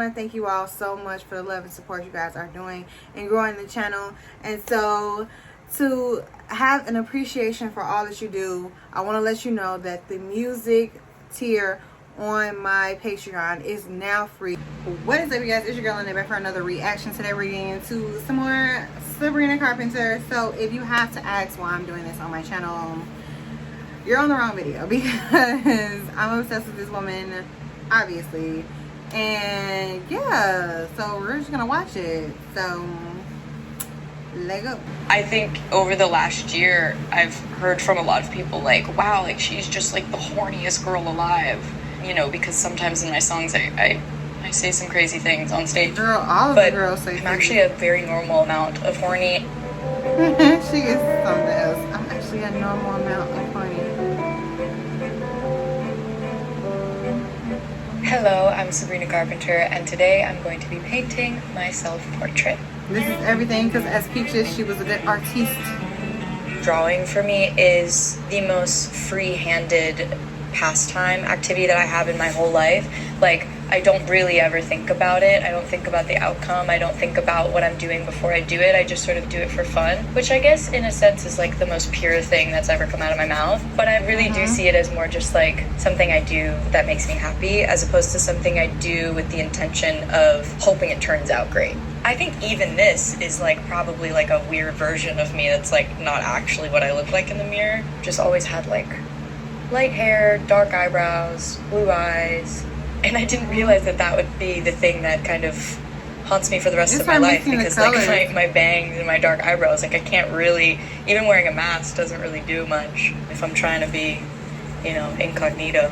want to thank you all so much for the love and support you guys are doing and growing the channel. And so to have an appreciation for all that you do, I want to let you know that the music tier on my Patreon is now free. What is up, you guys? It's your girl Lynette back for another reaction. Today we're getting into some more Sabrina Carpenter. So if you have to ask why I'm doing this on my channel, you're on the wrong video, because I'm obsessed with this woman, obviously. And yeah, so we're just gonna watch it. So let go. I think over the last year I've heard from a lot of people like, wow, like she's just like the horniest girl alive, you know, because sometimes in my songs I say some crazy things on stage. Girl, all of the girls say I'm actually a very normal amount of horny. She is something else. I'm actually a normal amount of horny. Hello, I'm Sabrina Carpenter, and today I'm going to be painting my self-portrait. This is everything, because as Peaches, she was a good artiste. Drawing for me is the most free-handed pastime activity that I have in my whole life. Like, I don't really ever think about it. I don't think about the outcome. I don't think about what I'm doing before I do it. I just sort of do it for fun, which I guess in a sense is like the most pure thing that's ever come out of my mouth. But I really do see it as more just like something I do that makes me happy, as opposed to something I do with the intention of hoping it turns out great. I think even this is like probably like a weird version of me that's like not actually what I look like in the mirror. Just always had like light hair, dark eyebrows, blue eyes. And I didn't realize that that would be the thing that kind of haunts me for the rest of my life, because like my bangs and my dark eyebrows, like I can't really, even wearing a mask doesn't really do much if I'm trying to be, you know, incognito.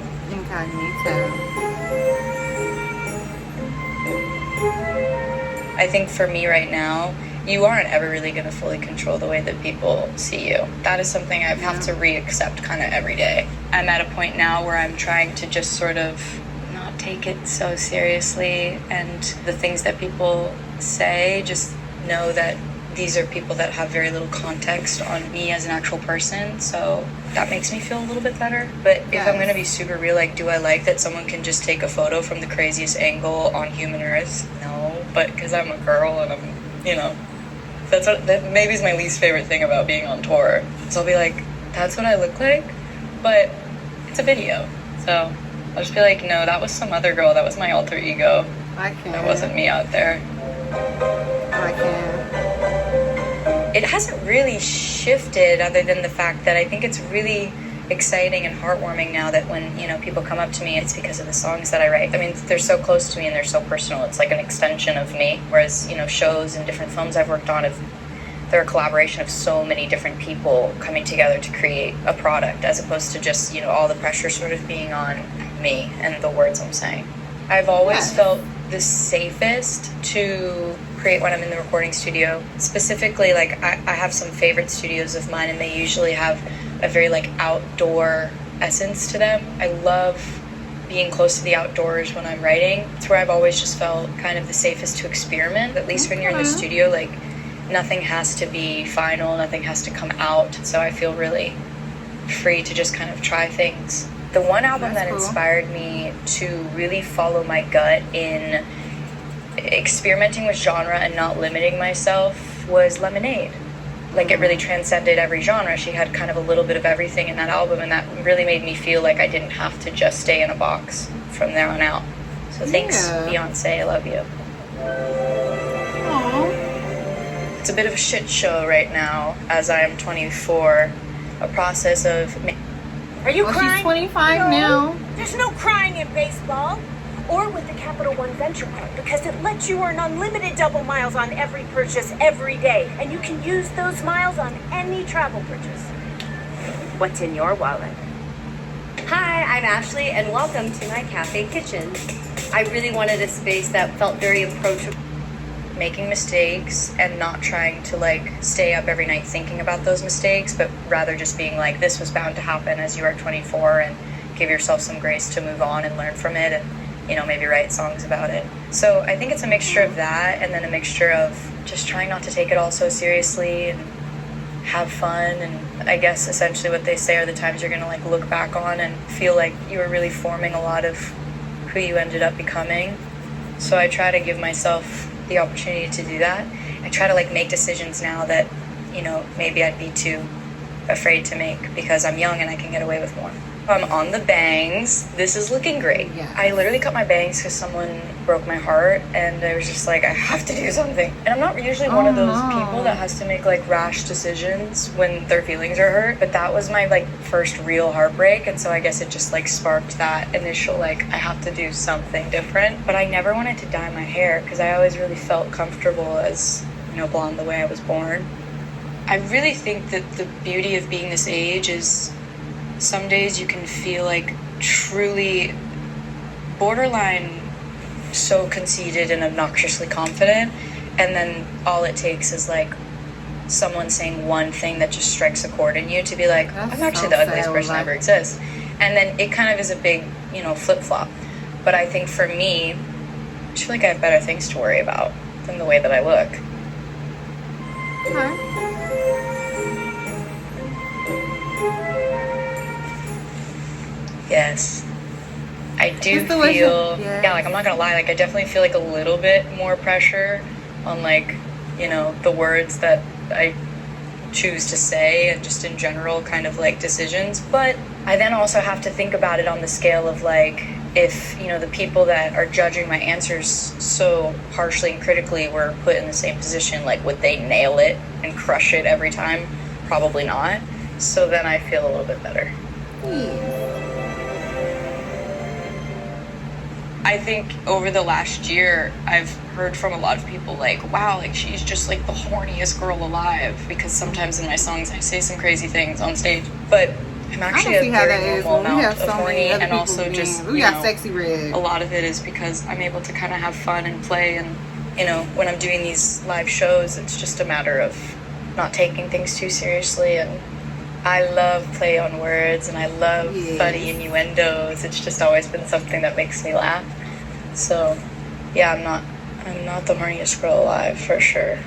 I think for me right now, you aren't ever really going to fully control the way that people see you. That is something I have to re-accept kind of every day. I'm at a point now where I'm trying to just sort of not take it so seriously, and the things that people say, just know that these are people that have very little context on me as an actual person, so that makes me feel a little bit better. But if I'm going to be super real, like, do I like that someone can just take a photo from the craziest angle on human earth? No, but because I'm a girl and I'm, you know, that maybe is my least favorite thing about being on tour. So I'll be like, that's what I look like, but it's a video, so I'll just be like, no, that was some other girl, that was my alter ego. I can't. That wasn't me out there. I can't. It hasn't really shifted, other than the fact that I think it's really exciting and heartwarming now that when, you know, people come up to me, it's because of the songs that I write. I mean, they're so close to me and they're so personal. It's like an extension of me. Whereas, you know, shows and different films I've worked on, they're a collaboration of so many different people coming together to create a product, as opposed to just, you know, all the pressure sort of being on me and the words I'm saying. I've always felt the safest to create when I'm in the recording studio. Specifically, like, I have some favorite studios of mine, and they usually have a very like outdoor essence to them. I love being close to the outdoors when I'm writing. It's where I've always just felt kind of the safest to experiment, at least when you're in the studio. Like, nothing has to be final, nothing has to come out, so I feel really free to just kind of try things. The one album that inspired me to really follow my gut in experimenting with genre and not limiting myself was Lemonade. Like, it really transcended every genre. She had kind of a little bit of everything in that album, and that really made me feel like I didn't have to just stay in a box from there on out. So thanks, Beyonce, I love you. Aww. It's a bit of a shit show right now, as I am 24, a process of... Are you crying? She's 25 now. There's no crying in baseball. Or with the Capital One Venture Card, because it lets you earn unlimited double miles on every purchase every day. And you can use those miles on any travel purchase. What's in your wallet? Hi, I'm Ashley, and welcome to my cafe kitchen. I really wanted a space that felt very approachable. Making mistakes and not trying to like stay up every night thinking about those mistakes, but rather just being like, this was bound to happen as you are 24, and give yourself some grace to move on and learn from it, and, you know, maybe write songs about it. So I think it's a mixture of that, and then a mixture of just trying not to take it all so seriously and have fun. And I guess essentially what they say are the times you're gonna like look back on and feel like you were really forming a lot of who you ended up becoming. So I try to give myself the opportunity to do that. I try to like make decisions now that, you know, maybe I'd be too afraid to make because I'm young and I can get away with more. I'm on the bangs. This is looking great. Yeah. I literally cut my bangs because someone broke my heart, and I was just like, I have to do something. And I'm not usually one of those people that has to make like rash decisions when their feelings are hurt, but that was my like first real heartbreak, and so I guess it just like sparked that initial like I have to do something different. But I never wanted to dye my hair because I always really felt comfortable as, you know, blonde the way I was born. I really think that the beauty of being this age is some days you can feel like truly borderline so conceited and obnoxiously confident, and then all it takes is like someone saying one thing that just strikes a chord in you to be like, I'm actually the ugliest person ever exists. And then it kind of is a big, you know, flip-flop. But I think for me, I feel like I have better things to worry about than the way that I look. Okay. Yes. I do Just the feel, way you- yeah, like I'm not gonna lie, like I definitely feel like a little bit more pressure on like, you know, the words that I choose to say and just in general kind of like decisions. But I then also have to think about it on the scale of like, if, you know, the people that are judging my answers so harshly and critically were put in the same position, like would they nail it and crush it every time? Probably not. So then I feel a little bit better. I think over the last year, I've heard from a lot of people like, wow, like she's just like the horniest girl alive, because sometimes in my songs I say some crazy things on stage, but I'm actually a very normal amount of horny, and also just, we got Sexy Red. A lot of it is because I'm able to kind of have fun and play, and, you know, when I'm doing these live shows, it's just a matter of not taking things too seriously, and I love play on words, and I love funny innuendos. It's just always been something that makes me laugh. So, yeah, I'm not the horniest girl alive, for sure.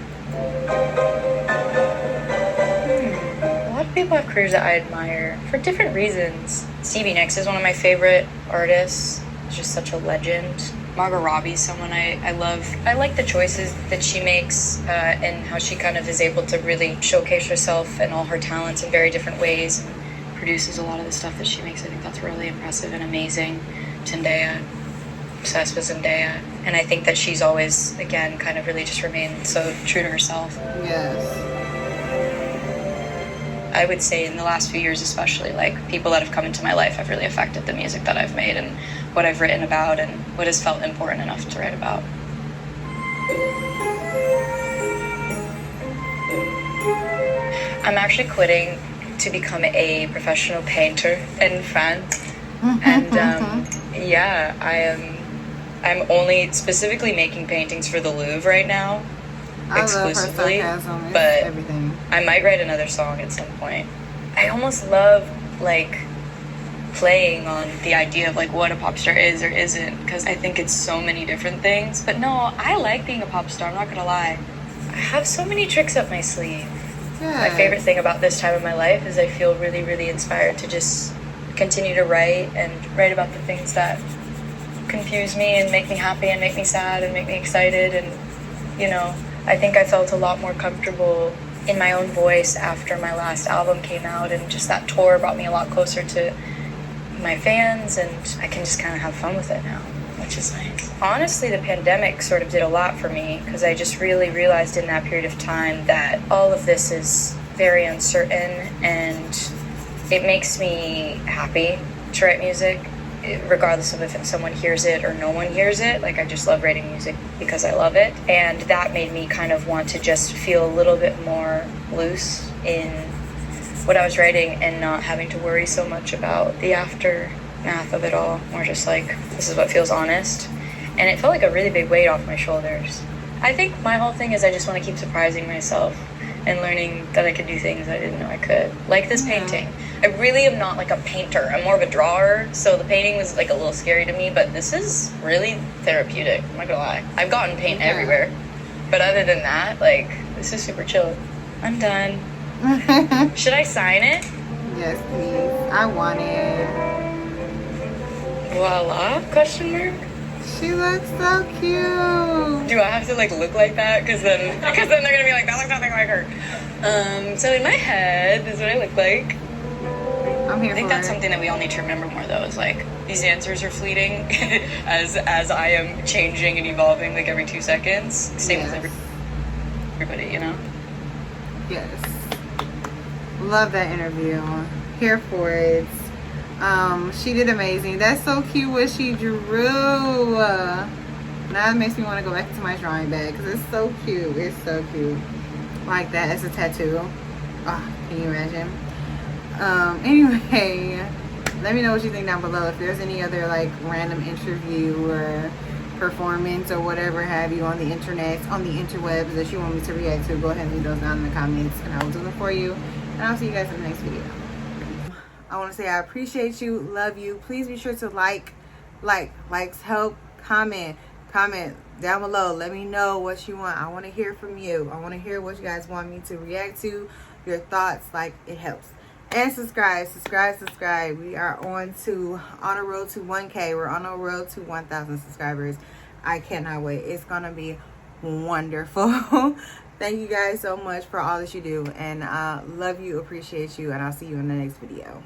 A lot of people have careers that I admire for different reasons. Stevie Nicks is one of my favorite artists. She's just such a legend. Margot Robbie's someone I love. I like the choices that she makes and how she kind of is able to really showcase herself and all her talents in very different ways, and produces a lot of the stuff that she makes. I think that's really impressive and amazing. Zendaya, obsessed with Zendaya. And I think that she's always, again, kind of really just remained so true to herself. Yes. I would say in the last few years especially, like, people that have come into my life have really affected the music that I've made and what I've written about and what has felt important enough to write about. I'm actually quitting to become a professional painter in France. And yeah, I'm only specifically making paintings for the Louvre right now. Exclusively, I love her sarcasm. but Everything. I might write another song at some point. I almost love like playing on the idea of like what a pop star is or isn't, because I think it's so many different things. But no, I like being a pop star, I'm not gonna lie. I have so many tricks up my sleeve. My favorite thing about this time of my life is I feel really, really inspired to just continue to write and write about the things that confuse me and make me happy and make me sad and make me excited. And, you know, I think I felt a lot more comfortable in my own voice after my last album came out, and just that tour brought me a lot closer to my fans, and I can just kind of have fun with it now, which is nice. Honestly, the pandemic sort of did a lot for me, because I just really realized in that period of time that all of this is very uncertain, and it makes me happy to write music, regardless of if someone hears it or no one hears it. Like, I just love writing music because I love it. And that made me kind of want to just feel a little bit more loose in what I was writing and not having to worry so much about the aftermath of it all. More just like, this is what feels honest. And it felt like a really big weight off my shoulders. I think my whole thing is I just want to keep surprising myself and learning that I could do things I didn't know I could. Like this painting. I really am not like a painter. I'm more of a drawer, so the painting was like a little scary to me, but this is really therapeutic, I'm not gonna lie. I've gotten paint everywhere, but other than that, like, this is super chill. I'm done. Should I sign it? Yes, please. I want it. Voila? Question mark? She looks so cute. Do I have to like look like that? Because then they're gonna be like, that looks nothing like her. So in my head, this is what I look like. I'm here I think for that's it. something that we all need to remember more, though. Is like these answers are fleeting, as I am changing and evolving like every 2 seconds. Same with everybody, you know. Yes. Love that interview. Here for it. She did amazing. That's so cute what she drew. Now it makes me want to go back into my drawing bag because it's so cute. It's so cute. Like that as a tattoo. Oh, can you imagine? Anyway, let me know what you think down below. If there's any other like random interview or performance or whatever have you on the internet, on the interwebs that you want me to react to, go ahead and leave those down in the comments and I will do them for you. And I'll see you guys in the next video. I want to say I appreciate you, love you. Please be sure to likes help, comment down below. Let me know what you want. I want to hear from you. I want to hear what you guys want me to react to, your thoughts. Like, it helps. And subscribe. We are on a road to 1K. We're on a road to 1,000 subscribers. I cannot wait. It's gonna be wonderful. Thank you guys so much for all that you do, and I love you, appreciate you, and I'll see you in the next video.